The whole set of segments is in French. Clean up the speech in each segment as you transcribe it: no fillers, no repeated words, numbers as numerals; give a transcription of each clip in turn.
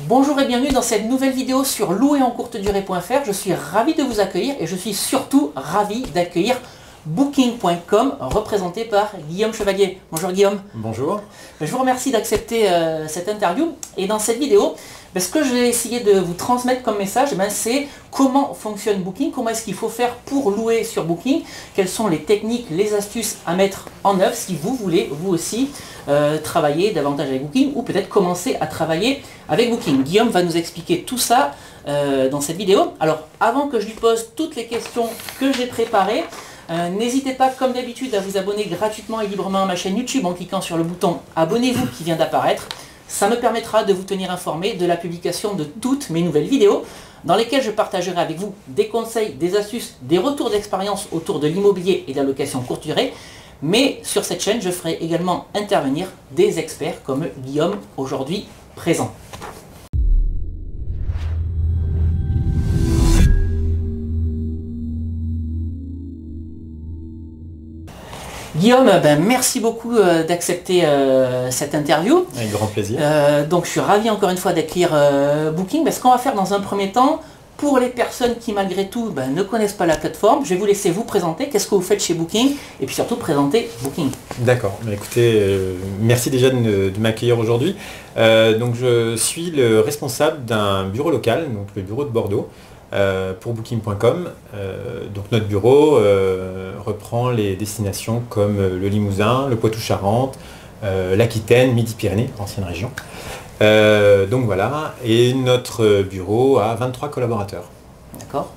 Bonjour et bienvenue dans cette nouvelle vidéo sur louerencourtedurée.fr. Je suis ravi de vous accueillir et je suis surtout ravi d'accueillir Booking.com représenté par Guillaume Chevalier. Bonjour Guillaume. Bonjour. Je vous remercie d'accepter cette interview et dans cette vidéo, ce que je vais essayer de vous transmettre comme message, c'est comment fonctionne Booking, comment est-ce qu'il faut faire pour louer sur Booking, quelles sont les techniques, les astuces à mettre en œuvre si vous voulez vous aussi travailler davantage avec Booking ou peut-être commencer à travailler avec Booking. Guillaume va nous expliquer tout ça dans cette vidéo. Alors avant que je lui pose toutes les questions que j'ai préparées, n'hésitez pas comme d'habitude à vous abonner gratuitement et librement à ma chaîne YouTube en cliquant sur le bouton abonnez-vous qui vient d'apparaître. Ça me permettra de vous tenir informé de la publication de toutes mes nouvelles vidéos dans lesquelles je partagerai avec vous des conseils, des astuces, des retours d'expérience autour de l'immobilier et de la location courte durée. Mais sur cette chaîne, je ferai également intervenir des experts comme Guillaume aujourd'hui présent. Guillaume, merci beaucoup d'accepter cette interview. Avec grand plaisir. Donc je suis ravi encore une fois d'accueillir Booking. Ce qu'on va faire dans un premier temps, pour les personnes qui malgré tout ne connaissent pas la plateforme, je vais vous laisser vous présenter, qu'est-ce que vous faites chez Booking, et puis surtout présenter Booking. D'accord, écoutez, merci déjà de m'accueillir aujourd'hui. Donc je suis le responsable d'un bureau local, donc le bureau de Bordeaux, pour Booking.com. Donc notre bureau reprend les destinations comme le Limousin, le Poitou-Charentes, l'Aquitaine, Midi-Pyrénées, ancienne région. Donc voilà, et notre bureau a 23 collaborateurs. D'accord.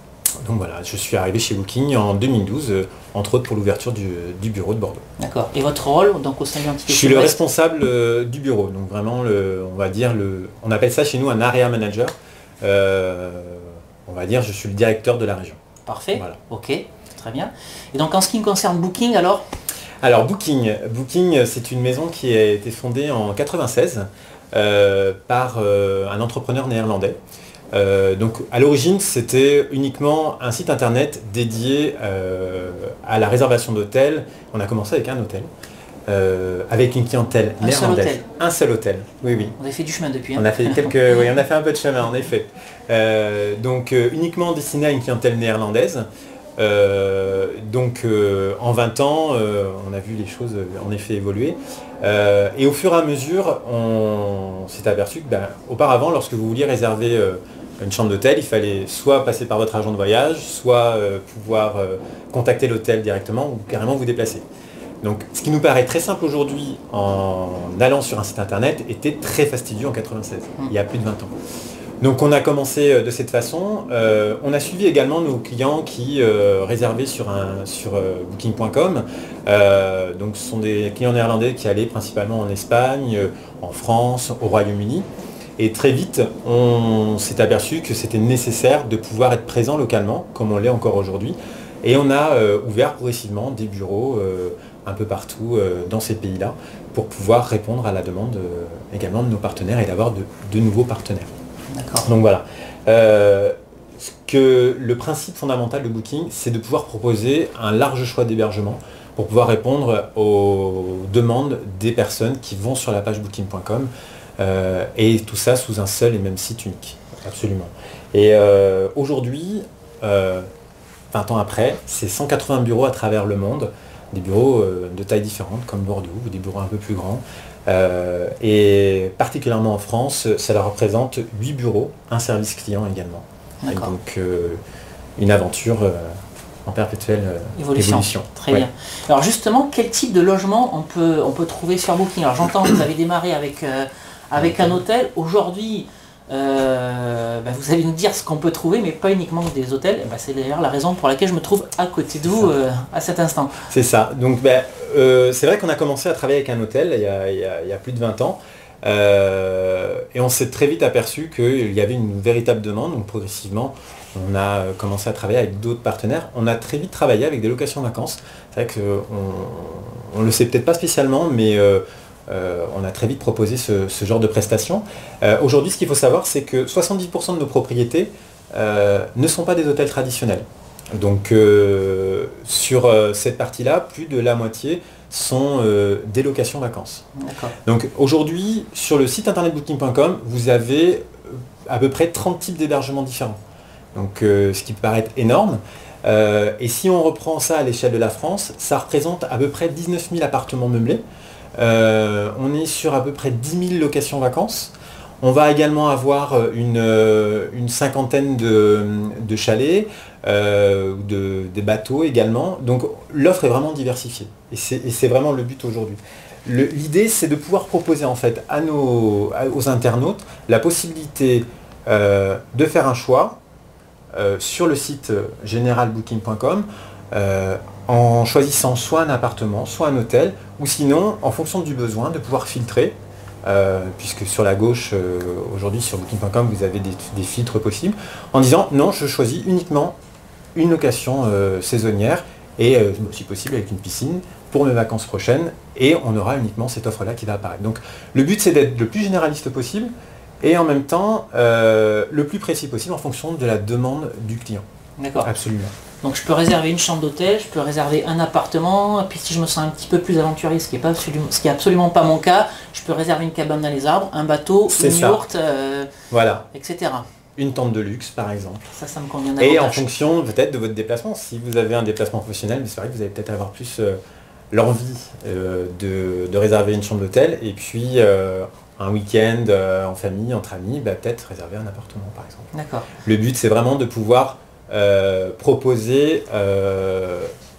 Donc voilà, je suis arrivé chez Booking en 2012, entre autres pour l'ouverture du bureau de Bordeaux. D'accord. Et votre rôle donc au sein de l'entité? Je suis le responsable du bureau, donc vraiment, on va dire, on appelle ça chez nous un area manager. On va dire, je suis le directeur de la région. Parfait, voilà. Ok, très bien. Et donc en ce qui me concerne Booking alors? Alors Booking, c'est une maison qui a été fondée en 1996 par un entrepreneur néerlandais. Donc à l'origine c'était uniquement un site internet dédié à la réservation d'hôtels. On a commencé avec un hôtel, avec une clientèle néerlandaise. Un seul hôtel, oui. On a fait du chemin depuis. On a fait oui, on a fait un peu de chemin en effet. Donc uniquement destiné à une clientèle néerlandaise. En 20 ans, on a vu les choses en effet évoluer. Et au fur et à mesure, on s'est aperçu que auparavant, lorsque vous vouliez réserver une chambre d'hôtel, il fallait soit passer par votre agent de voyage, soit pouvoir contacter l'hôtel directement ou carrément vous déplacer. Donc ce qui nous paraît très simple aujourd'hui en allant sur un site internet était très fastidieux en 1996, il y a plus de 20 ans. Donc on a commencé de cette façon. On a suivi également nos clients qui réservaient sur Booking.com. Donc ce sont des clients néerlandais qui allaient principalement en Espagne, en France, au Royaume-Uni. Et très vite, on s'est aperçu que c'était nécessaire de pouvoir être présent localement, comme on l'est encore aujourd'hui. Et on a ouvert progressivement des bureaux un peu partout dans ces pays-là pour pouvoir répondre à la demande également de nos partenaires et d'avoir de nouveaux partenaires. Donc voilà. Le principe fondamental de Booking, c'est de pouvoir proposer un large choix d'hébergement pour pouvoir répondre aux demandes des personnes qui vont sur la page Booking.com et tout ça sous un seul et même site unique. Absolument. Et aujourd'hui, 20 ans après, c'est 180 bureaux à travers le monde, des bureaux de tailles différentes comme Bordeaux ou des bureaux un peu plus grands. Et particulièrement en France, ça leur représente 8 bureaux, un service client également. Et donc une aventure en perpétuelle évolution. Très bien. Alors justement, quel type de logement on peut trouver sur Booking? Alors j'entends que vous avez démarré avec un hôtel. Aujourd'hui, vous allez nous dire ce qu'on peut trouver, mais pas uniquement des hôtels. C'est d'ailleurs la raison pour laquelle je me trouve à côté de vous à cet instant. C'est ça. Donc c'est vrai qu'on a commencé à travailler avec un hôtel il y a plus de 20 ans. Et on s'est très vite aperçu qu'il y avait une véritable demande. Donc progressivement, on a commencé à travailler avec d'autres partenaires. On a très vite travaillé avec des locations vacances. C'est vrai qu'on ne le sait peut-être pas spécialement, mais on a très vite proposé ce genre de prestations. Aujourd'hui, ce qu'il faut savoir, c'est que 70% de nos propriétés ne sont pas des hôtels traditionnels. Donc sur cette partie-là, plus de la moitié sont des locations vacances. Donc aujourd'hui, sur le site internet booking.com, vous avez à peu près 30 types d'hébergements différents. Donc ce qui peut paraître énorme. Et si on reprend ça à l'échelle de la France, ça représente à peu près 19 000 appartements meublés. On est sur à peu près 10 000 locations vacances. On va également avoir une cinquantaine de chalets, des bateaux également. Donc l'offre est vraiment diversifiée. Et c'est vraiment le but aujourd'hui. L'idée, c'est de pouvoir proposer en fait aux internautes la possibilité de faire un choix sur le site generalbooking.com en choisissant soit un appartement, soit un hôtel, ou sinon, en fonction du besoin, de pouvoir filtrer. Puisque sur la gauche, aujourd'hui sur booking.com, vous avez des filtres possibles, en disant non, je choisis uniquement une location saisonnière et si possible avec une piscine pour mes vacances prochaines, et on aura uniquement cette offre-là qui va apparaître. Donc le but, c'est d'être le plus généraliste possible et en même temps le plus précis possible en fonction de la demande du client. D'accord. Absolument. Donc je peux réserver une chambre d'hôtel, je peux réserver un appartement, puis si je me sens un petit peu plus aventurier, ce qui est absolument pas mon cas, je peux réserver une cabane dans les arbres, un bateau, une yourte, voilà, etc. Une tente de luxe par exemple. Ça me convient davantage. Et en fonction peut-être de votre déplacement, si vous avez un déplacement professionnel, c'est vrai que vous allez peut-être avoir plus l'envie de réserver une chambre d'hôtel, et puis un week-end en famille, entre amis, peut-être réserver un appartement par exemple. D'accord. Le but, c'est vraiment de pouvoir proposer,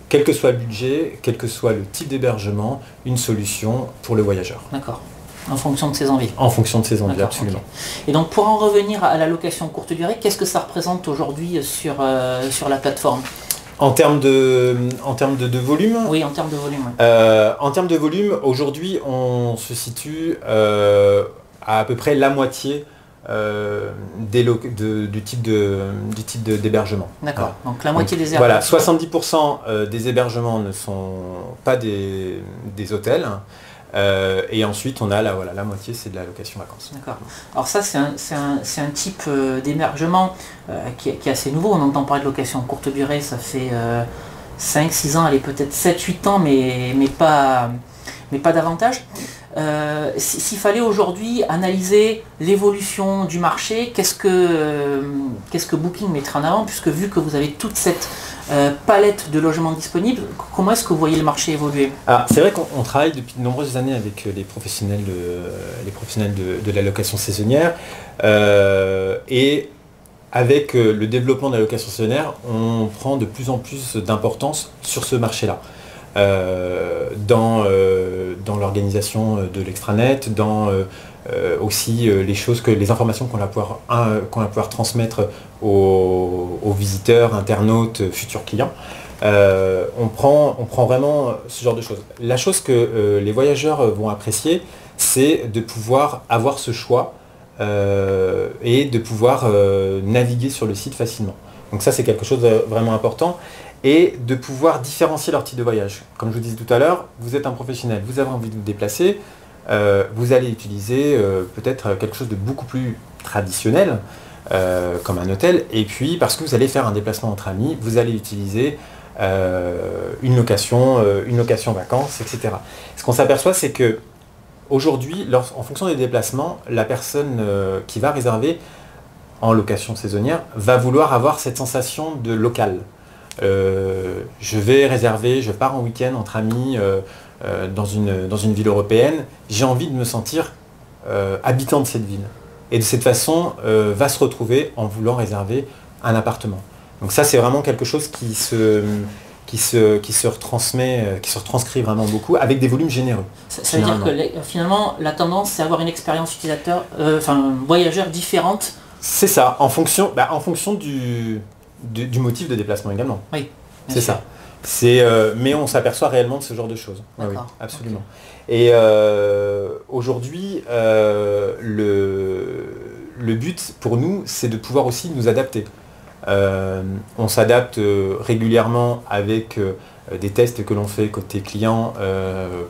quel que soit le budget, quel que soit le type d'hébergement, une solution pour le voyageur. D'accord. En fonction de ses envies. En fonction de ses envies, absolument. Okay. Et donc pour en revenir à la location courte durée, qu'est-ce que ça représente aujourd'hui sur la plateforme ? En termes de volume ? Oui, en termes de volume. Oui. En termes de volume, aujourd'hui, on se situe à peu près la moitié du type d'hébergement. D'accord, voilà. Donc la moitié des hébergements. Voilà, 70% des hébergements ne sont pas des hôtels. Et ensuite on a la moitié, c'est de la location vacances. D'accord. Alors ça c'est un type d'hébergement qui est assez nouveau. On entend parler de location courte durée, ça fait 5-6 ans, allez peut-être 7-8 ans, mais pas davantage. S'il fallait aujourd'hui analyser l'évolution du marché, qu'est-ce que Booking mettrait en avant, puisque vu que vous avez toute cette palette de logements disponibles, comment est-ce que vous voyez le marché évoluer ? C'est vrai qu'on travaille depuis de nombreuses années avec les professionnels de la location saisonnière, et avec le développement de la location saisonnière, on prend de plus en plus d'importance sur ce marché-là. Dans l'organisation de l'extranet, dans aussi les informations qu'on va pouvoir transmettre aux visiteurs, internautes, futurs clients. On prend vraiment ce genre de choses. La chose que les voyageurs vont apprécier, c'est de pouvoir avoir ce choix et de pouvoir naviguer sur le site facilement. Donc ça, c'est quelque chose de vraiment important. Et de pouvoir différencier leur type de voyage. Comme je vous disais tout à l'heure, vous êtes un professionnel, vous avez envie de vous déplacer, vous allez utiliser peut-être quelque chose de beaucoup plus traditionnel, comme un hôtel, et puis parce que vous allez faire un déplacement entre amis, vous allez utiliser une location vacances, etc. Ce qu'on s'aperçoit, c'est que aujourd'hui, en fonction des déplacements, la personne qui va réserver en location saisonnière va vouloir avoir cette sensation de local. Je vais réserver, je pars en week-end entre amis dans une ville européenne, j'ai envie de me sentir habitant de cette ville. Et de cette façon, va se retrouver en voulant réserver un appartement. Donc ça, c'est vraiment quelque chose qui se retranscrit vraiment beaucoup, avec des volumes généreux. Ça veut dire que finalement, la tendance, c'est avoir une expérience utilisateur, voyageur différente. C'est ça, en fonction du motif de déplacement également. Oui, c'est ça. Mais on s'aperçoit réellement de ce genre de choses. Oui, absolument. Okay. Et aujourd'hui, le but pour nous, c'est de pouvoir aussi nous adapter. On s'adapte régulièrement avec des tests que l'on fait côté client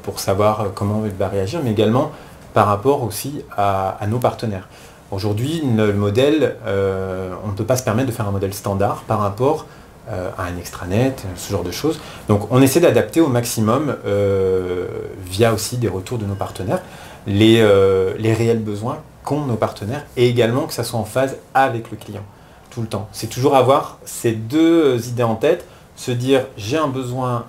pour savoir comment il va réagir, mais également par rapport aussi à nos partenaires. Aujourd'hui, le modèle, on ne peut pas se permettre de faire un modèle standard par rapport à un extranet, ce genre de choses. Donc on essaie d'adapter au maximum via aussi des retours de nos partenaires les réels besoins qu'ont nos partenaires et également que ça soit en phase avec le client, tout le temps. C'est toujours avoir ces deux idées en tête, se dire j'ai un besoin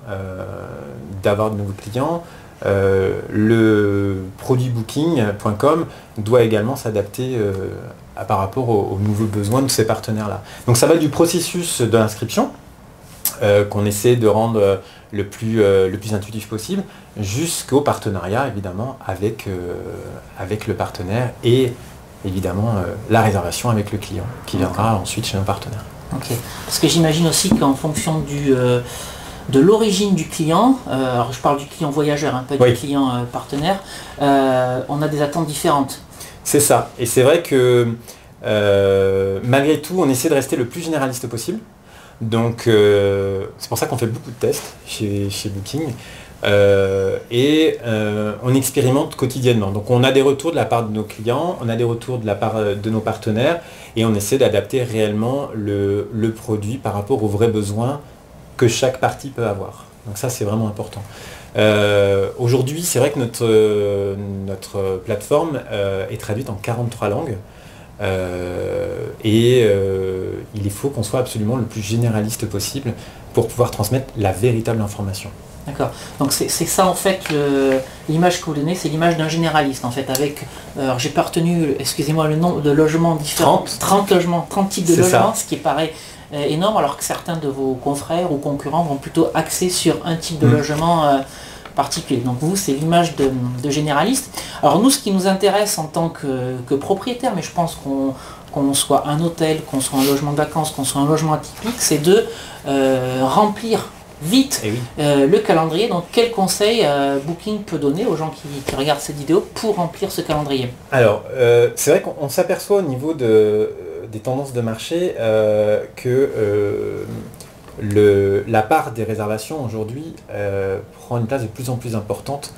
d'avoir de nouveaux clients, le produit booking.com doit également s'adapter par rapport aux nouveaux besoins de ces partenaires-là. Donc ça va du processus de l'inscription, qu'on essaie de rendre le plus intuitif possible, jusqu'au partenariat évidemment avec le partenaire et évidemment la réservation avec le client qui viendra ensuite chez nos partenaires. Ok, parce que j'imagine aussi qu'en fonction de l'origine du client, alors je parle du client voyageur, hein, pas du client partenaire, on a des attentes différentes. C'est ça, et c'est vrai que malgré tout on essaie de rester le plus généraliste possible. Donc c'est pour ça qu'on fait beaucoup de tests chez Booking et on expérimente quotidiennement. Donc on a des retours de la part de nos clients, on a des retours de la part de nos partenaires et on essaie d'adapter réellement le produit par rapport aux vrais besoins que chaque partie peut avoir. Donc ça c'est vraiment important. Aujourd'hui c'est vrai que notre plateforme est traduite en 43 langues. Il faut qu'on soit absolument le plus généraliste possible pour pouvoir transmettre la véritable information. D'accord. Donc c'est ça en fait l'image que vous donnez, c'est l'image d'un généraliste en fait avec, alors j'ai pas retenu, excusez-moi, le nombre de logements différents, 30 logements, 30 types de logements, ce qui paraît énorme, alors que certains de vos confrères ou concurrents vont plutôt axer sur un type de logement particulier. Donc vous, c'est l'image de généraliste. Alors nous, ce qui nous intéresse en tant que propriétaire, mais je pense qu'on soit un hôtel, qu'on soit un logement de vacances, qu'on soit un logement atypique, c'est de remplir vite le calendrier. Donc quel conseil Booking peut donner aux gens qui regardent cette vidéo pour remplir ce calendrier? Alors, c'est vrai qu'on s'aperçoit au niveau des tendances de marché que la part des réservations aujourd'hui prend une place de plus en plus importante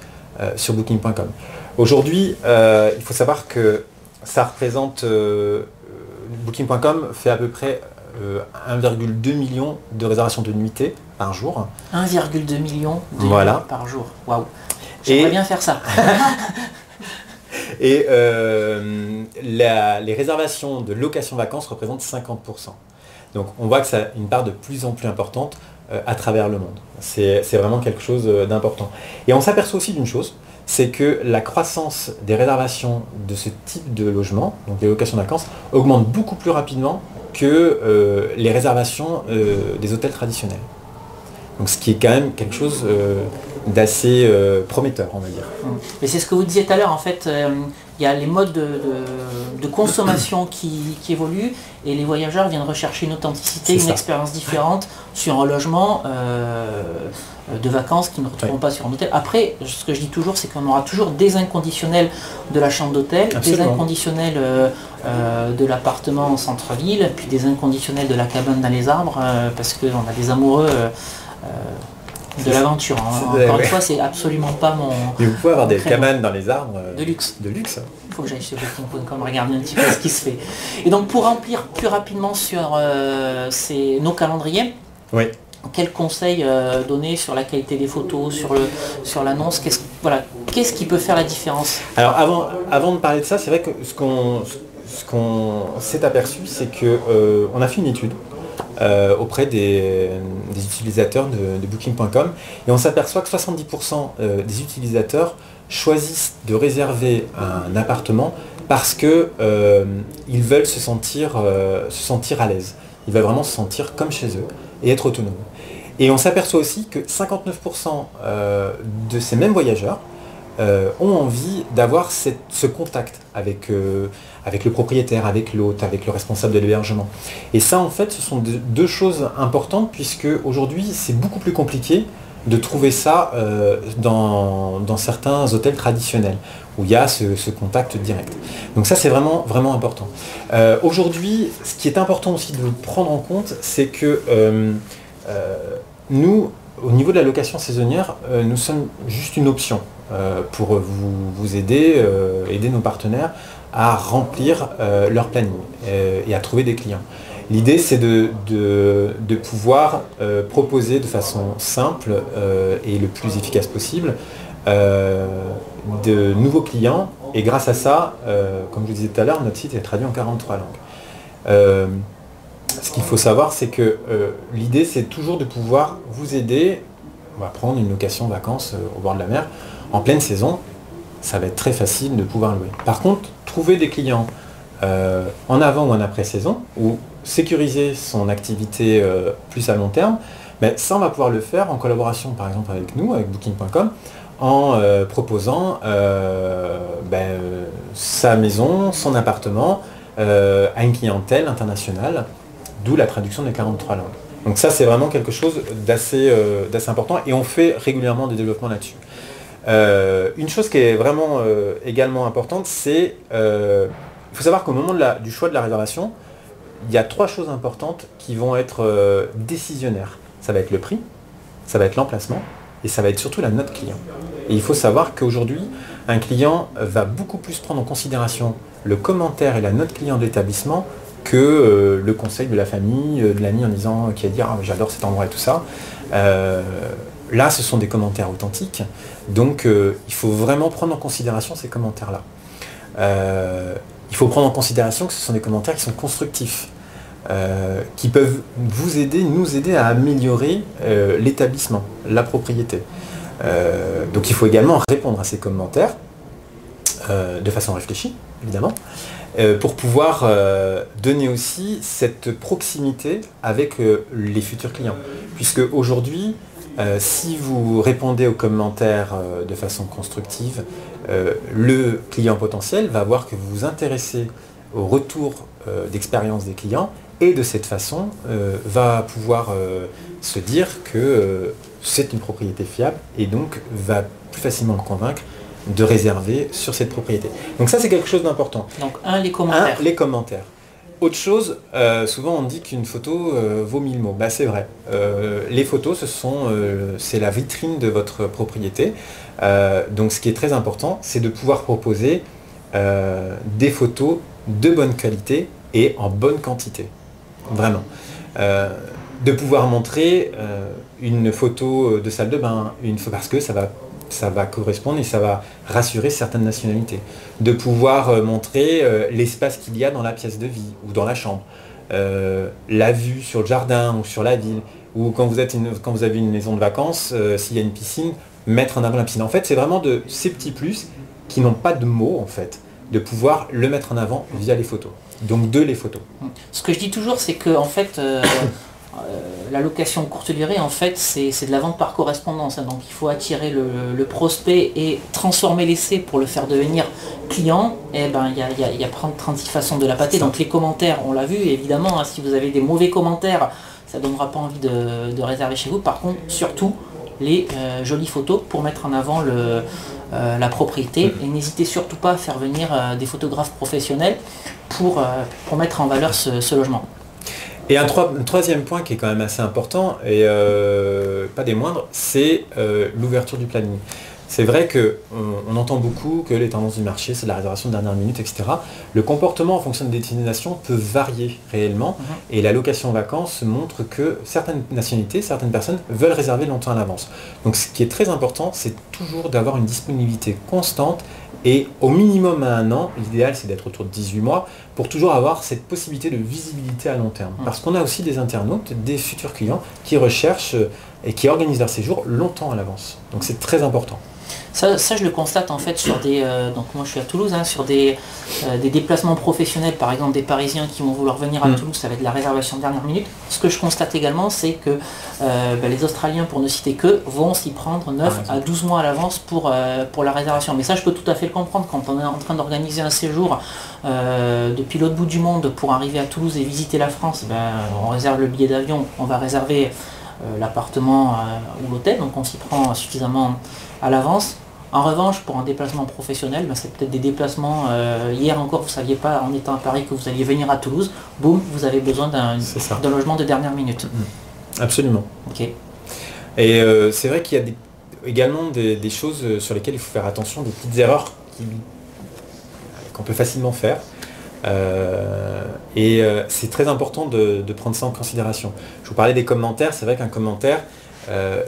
sur Booking.com. Aujourd'hui, il faut savoir que ça représente, Booking.com fait à peu près 1,2 million de réservations de nuitées par jour. 1,2 million de nuitées par jour. Waouh. J'aimerais bien faire ça. Et les réservations de location vacances représentent 50%. Donc on voit que ça a une part de plus en plus importante à travers le monde. C'est vraiment quelque chose d'important. Et on s'aperçoit aussi d'une chose, c'est que la croissance des réservations de ce type de logement, donc les locations de vacances, augmente beaucoup plus rapidement que les réservations des hôtels traditionnels. Donc ce qui est quand même quelque chose d'assez prometteur, on va dire. Mais c'est ce que vous disiez tout à l'heure, en fait, il y a les modes de consommation qui évoluent et les voyageurs viennent rechercher une authenticité, une expérience différente sur un logement de vacances qu'ils ne retrouveront pas sur un hôtel. Après, ce que je dis toujours, c'est qu'on aura toujours des inconditionnels de la chambre d'hôtel, des inconditionnels de l'appartement en centre-ville, puis des inconditionnels de la cabane dans les arbres, parce qu'on a des amoureux de l'aventure. Encore une fois, c'est absolument pas mon... Mais vous pouvez avoir des cabanes dans les arbres de luxe. De luxe. Il faut que j'aille sur Booking.com regarder un petit peu ce qui se fait. Et donc pour remplir plus rapidement sur nos calendriers, quels conseils donner sur la qualité des photos, sur l'annonce, qu'est-ce qui peut faire la différence? Alors avant de parler de ça, c'est vrai que ce qu'on s'est aperçu, c'est qu'on a fait une étude auprès des utilisateurs de Booking.com et on s'aperçoit que 70% des utilisateurs choisissent de réserver un appartement parce que ils veulent se sentir à l'aise. Ils veulent vraiment se sentir comme chez eux et être autonomes. Et on s'aperçoit aussi que 59% de ces mêmes voyageurs ont envie d'avoir ce contact avec le propriétaire, avec l'hôte, avec le responsable de l'hébergement. Et ça, en fait, ce sont deux choses importantes puisque aujourd'hui, c'est beaucoup plus compliqué de trouver ça dans certains hôtels traditionnels où il y a ce contact direct. Donc ça, c'est vraiment, vraiment important. Aujourd'hui, ce qui est important aussi de prendre en compte, c'est que nous, au niveau de la location saisonnière, nous sommes juste une option pour vous aider, aider nos partenaires à remplir leur planning et à trouver des clients. L'idée, c'est de pouvoir proposer de façon simple et le plus efficace possible de nouveaux clients Et grâce à ça, comme je vous disais tout à l'heure, notre site est traduit en 43 langues. Ce qu'il faut savoir, c'est que l'idée, c'est toujours de pouvoir vous aider. On va prendre une location vacances au bord de la mer. En pleine saison, ça va être très facile de pouvoir louer. Par contre, trouver des clients en avant ou en après-saison, ou sécuriser son activité plus à long terme, mais ça, on va pouvoir le faire en collaboration, par exemple, avec nous, avec Booking.com, en proposant sa maison, son appartement à une clientèle internationale, d'où la traduction des 43 langues. Donc ça, c'est vraiment quelque chose d'assez important, et on fait régulièrement des développements là-dessus. Une chose qui est vraiment également importante, c'est il faut savoir qu'au moment du choix de la réservation, il y a 3 choses importantes qui vont être décisionnaires. Ça va être le prix, ça va être l'emplacement, et ça va être surtout la note client. Et il faut savoir qu'aujourd'hui, un client va beaucoup plus prendre en considération le commentaire et la note client de l'établissement que le conseil de la famille, de l'ami en disant qui a dit ah, j'adore cet endroit et tout ça. Là, ce sont des commentaires authentiques, donc il faut vraiment prendre en considération ces commentaires-là. Il faut prendre en considération que ce sont des commentaires qui sont constructifs, qui peuvent vous aider, nous aider à améliorer l'établissement, la propriété. Donc il faut également répondre à ces commentaires de façon réfléchie, évidemment, pour pouvoir donner aussi cette proximité avec les futurs clients. Puisque aujourd'hui, si vous répondez aux commentaires de façon constructive, le client potentiel va voir que vous vous intéressez au retour d'expérience des clients, et de cette façon va pouvoir se dire que c'est une propriété fiable, et donc va plus facilement le convaincre de réserver sur cette propriété. Donc ça, c'est quelque chose d'important. Donc les commentaires. Les commentaires. Autre chose, souvent on dit qu'une photo vaut 1000 mots. Bah, c'est vrai. Les photos, c'est la vitrine de votre propriété. Donc ce qui est très important, c'est de pouvoir proposer des photos de bonne qualité et en bonne quantité. Vraiment. De pouvoir montrer une photo de salle de bain, parce que ça va correspondre et ça va rassurer certaines nationalités. De pouvoir montrer l'espace qu'il y a dans la pièce de vie ou dans la chambre, la vue sur le jardin ou sur la ville, ou quand vous avez une maison de vacances, s'il y a une piscine, mettre en avant la piscine. En fait, c'est vraiment de ces petits plus qui n'ont pas de mots, en fait, de pouvoir le mettre en avant via les photos. Donc les photos. Ce que je dis toujours, c'est que en fait, la location courte durée, en fait, c'est de la vente par correspondance. Donc il faut attirer le prospect et transformer l'essai pour le faire devenir client. Et ben il y a 36 façons de la pâter. Donc les commentaires, on l'a vu, évidemment, hein, si vous avez des mauvais commentaires, ça ne donnera pas envie de réserver chez vous. Par contre, surtout les jolies photos pour mettre en avant la propriété. Et n'hésitez surtout pas à faire venir des photographes professionnels pour mettre en valeur ce logement. Et un troisième point qui est quand même assez important, et pas des moindres, c'est l'ouverture du planning. C'est vrai qu'on entend beaucoup que les tendances du marché, c'est de la réservation de dernière minute, etc. Le comportement en fonction des destinations peut varier réellement, et la location vacances montre que certaines nationalités, certaines personnes veulent réserver longtemps à l'avance. Donc ce qui est très important, c'est toujours d'avoir une disponibilité constante, et au minimum à 1 an, l'idéal c'est d'être autour de 18 mois, pour toujours avoir cette possibilité de visibilité à long terme. Parce qu'on a aussi des internautes, des futurs clients, qui recherchent et qui organisent leur séjour longtemps à l'avance. Donc c'est très important. Ça, je le constate en fait sur des... donc moi je suis à Toulouse, hein, sur des déplacements professionnels, par exemple des Parisiens qui vont vouloir venir à Toulouse, ça va être de la réservation de dernière minute. Ce que je constate également, c'est que les Australiens, pour ne citer que, vont s'y prendre 9 à 12 mois à l'avance pour la réservation. Mais ça, je peux tout à fait le comprendre. Quand on est en train d'organiser un séjour depuis l'autre bout du monde pour arriver à Toulouse et visiter la France, on réserve le billet d'avion, on va réserver l'appartement ou l'hôtel, donc on s'y prend suffisamment à l'avance. En revanche, pour un déplacement professionnel, c'est peut-être des déplacements, hier encore vous ne saviez pas en étant à Paris que vous alliez venir à Toulouse, boum, vous avez besoin d'un logement de dernière minute. Absolument. Ok. Et c'est vrai qu'il y a également des choses sur lesquelles il faut faire attention, des petites erreurs qu'on peut facilement faire. C'est très important de prendre ça en considération. Je vous parlais des commentaires, c'est vrai qu'un commentaire,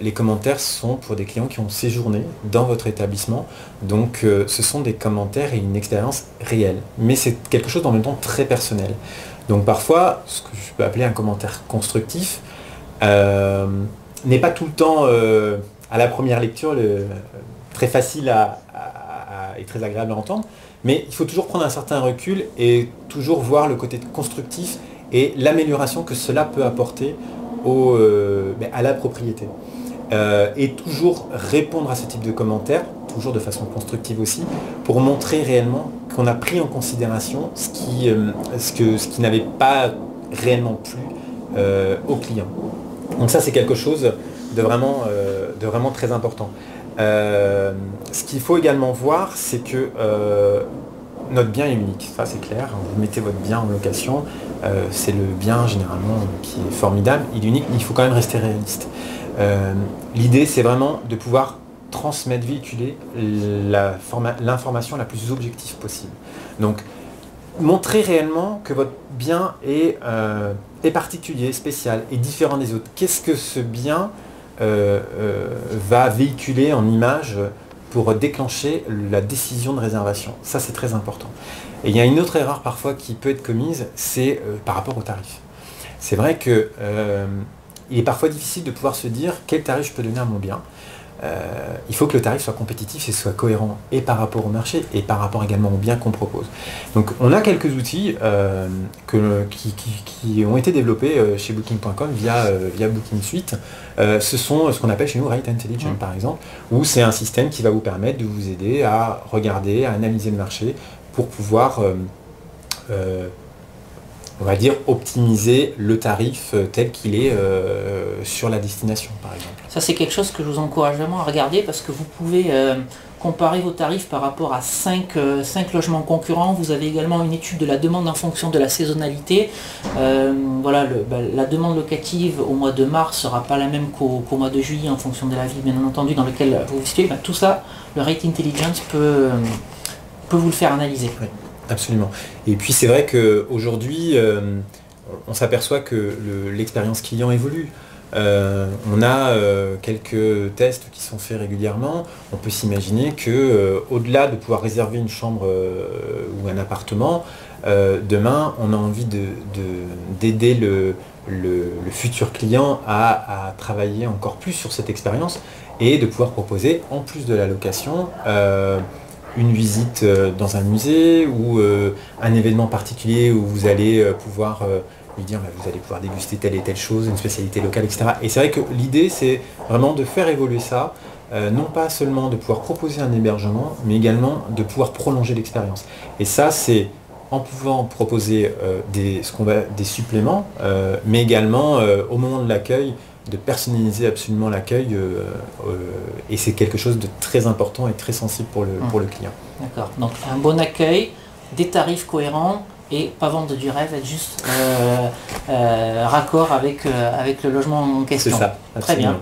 les commentaires sont pour des clients qui ont séjourné dans votre établissement. Donc ce sont des commentaires et une expérience réelle. Mais c'est quelque chose en même temps très personnel. Donc parfois, ce que je peux appeler un commentaire constructif n'est pas tout le temps à la première lecture très facile et très agréable à entendre. Mais il faut toujours prendre un certain recul et toujours voir le côté constructif et l'amélioration que cela peut apporter à la propriété. Et toujours répondre à ce type de commentaires, toujours de façon constructive aussi, pour montrer réellement qu'on a pris en considération ce qui n'avait pas réellement plu au client. Donc ça c'est quelque chose de vraiment très important. Ce qu'il faut également voir, c'est que notre bien est unique, ça c'est clair. Vous mettez votre bien en location, c'est le bien généralement qui est formidable, il est unique, mais il faut quand même rester réaliste. L'idée c'est vraiment de pouvoir transmettre, véhiculer l'information la plus objective possible. Donc montrer réellement que votre bien est particulier, spécial et différent des autres. Qu'est-ce que ce bien va véhiculer en image pour déclencher la décision de réservation. Ça, c'est très important. Et il y a une autre erreur parfois qui peut être commise, c'est par rapport au tarif. C'est vrai que il est parfois difficile de pouvoir se dire quel tarif je peux donner à mon bien. Il faut que le tarif soit compétitif et soit cohérent et par rapport au marché et par rapport également au bien qu'on propose. Donc on a quelques outils qui ont été développés chez Booking.com via Booking Suite. Ce sont ce qu'on appelle chez nous Rate Intelligent par exemple, où c'est un système qui va vous permettre de vous aider à regarder, à analyser le marché pour pouvoir on va dire optimiser le tarif tel qu'il est sur la destination par exemple. Ça c'est quelque chose que je vous encourage vraiment à regarder parce que vous pouvez comparer vos tarifs par rapport à 5 logements concurrents. Vous avez également une étude de la demande en fonction de la saisonnalité. Voilà, la demande locative au mois de mars sera pas la même qu'au mois de juillet en fonction de la ville bien entendu dans lequel vous vous situez. Tout ça, le Rate Intelligence peut vous le faire analyser. Oui. Absolument. Et puis c'est vrai qu'aujourd'hui, on s'aperçoit que l'expérience client évolue. On a quelques tests qui sont faits régulièrement. On peut s'imaginer que au-delà de pouvoir réserver une chambre ou un appartement, demain on a envie d'aider le futur client à travailler encore plus sur cette expérience et de pouvoir proposer, en plus de la location, une visite dans un musée ou un événement particulier où vous allez pouvoir lui dire vous allez pouvoir déguster telle et telle chose, une spécialité locale, etc. Et c'est vrai que l'idée c'est vraiment de faire évoluer ça, non pas seulement de pouvoir proposer un hébergement, mais également de pouvoir prolonger l'expérience. Et ça c'est en pouvant proposer des suppléments, mais également au moment de l'accueil, de personnaliser absolument l'accueil et c'est quelque chose de très important et très sensible pour le client. D'accord, donc un bon accueil, des tarifs cohérents et pas vendre du rêve, être juste raccord avec le logement en question. C'est ça, absolument. Très bien.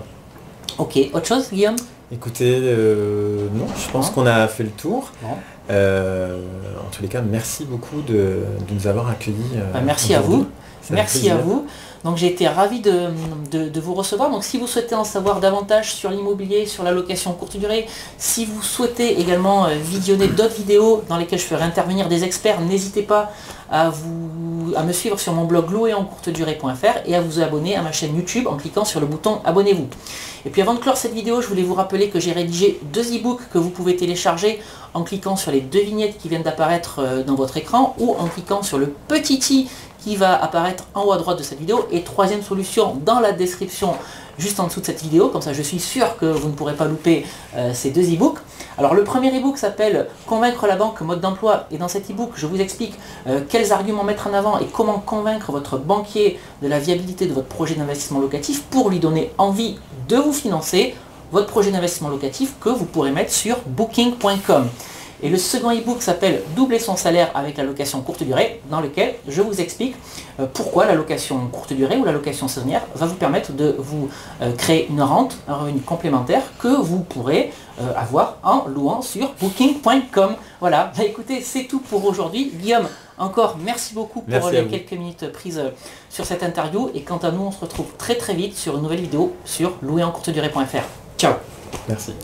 Ok, autre chose Guillaume? Écoutez, non, je pense qu'on a fait le tour. Bon. En tous les cas, merci beaucoup de nous avoir accueillis. Merci à vous. Merci à vous. Donc j'ai été ravi de vous recevoir. Donc si vous souhaitez en savoir davantage sur l'immobilier, sur la location courte durée, si vous souhaitez également visionner d'autres vidéos dans lesquelles je ferai intervenir des experts, n'hésitez pas à me suivre sur mon blog louerencourtedurée.fr et à vous abonner à ma chaîne YouTube en cliquant sur le bouton abonnez-vous. Et puis avant de clore cette vidéo, je voulais vous rappeler que j'ai rédigé 2 e-books que vous pouvez télécharger en cliquant sur les 2 vignettes qui viennent d'apparaître dans votre écran ou en cliquant sur le petit i qui va apparaître en haut à droite de cette vidéo et 3e solution dans la description juste en dessous de cette vidéo, comme ça je suis sûr que vous ne pourrez pas louper ces 2 e-books. Alors le premier e-book s'appelle Convaincre la banque mode d'emploi et dans cet e-book je vous explique quels arguments mettre en avant et comment convaincre votre banquier de la viabilité de votre projet d'investissement locatif pour lui donner envie de vous financer votre projet d'investissement locatif que vous pourrez mettre sur booking.com. Et le second e-book s'appelle Doubler son salaire avec la location courte durée, dans lequel je vous explique pourquoi la location courte durée ou la location saisonnière va vous permettre de vous créer une rente, un revenu complémentaire que vous pourrez avoir en louant sur booking.com. Voilà, bah écoutez, c'est tout pour aujourd'hui. Guillaume, Encore, merci beaucoup pour Merci à les vous. quelques minutes prises sur cette interview. Et quant à nous, on se retrouve très très vite sur une nouvelle vidéo sur louerencourtedurée.fr. Ciao. Merci.